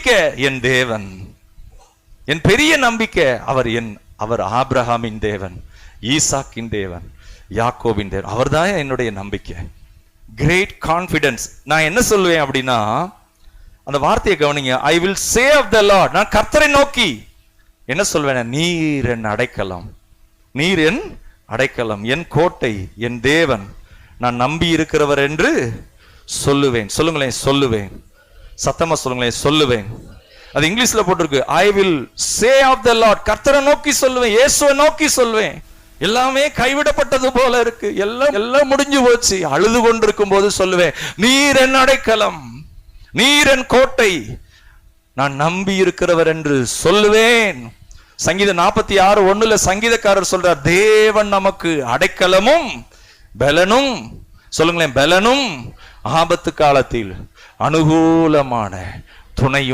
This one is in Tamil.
நம்பிக்கை என் தேவன், என் பெரிய நம்பிக்கை அவர் ஆபிரகாமின் தேவன், ஈசாக்கின் தேவன், யாக்கோபின் தேவன். அவர் தான் என்னுடைய நம்பிக்கை. Great confidence. நான் என்ன சொல்லுவேன் அப்படின்னா, அந்த வார்த்தையை கவனிங்க. I will say of the lord, நான் கர்த்தரை நோக்கி என்ன சொல்வேன்? நீர் என் அடைக்கலம், நீர் என் அடைக்கலம், என் கோட்டை, என் தேவன், நான் நம்பி இருக்கிறவர் என்று சொல்லுவேன். சொல்லுங்களேன், சொல்லுவேன். சத்தமா சொல்லுங்களேன், சொல்லுவேன். அது இங்கிலீஷ்ல போட்டிருக்கு. I will say of the lord, கர்த்தரை நோக்கி சொல்லுவேன், இயேசுவை நோக்கி சொல்லுவேன். எல்லாமே கைவிடப்பட்டது போல இருக்கு, எல்லாம் முடிஞ்சு போச்சு. அழுது கொண்டிருக்கும் போது சொல்லுவேன், நீர் என் அடைக்கலம், நீர் என் கோட்டை, நான் நம்பி இருக்கிறவர் என்று சொல்லுவேன். சங்கீதம் 46:1 சங்கீதக்காரர் சொல்றார், தேவன் நமக்கு அடைக்கலமும் பலனும், சொல்லுங்களேன், பலனும், ஆபத்து காலத்தில் அனுகூலமான துணையும்.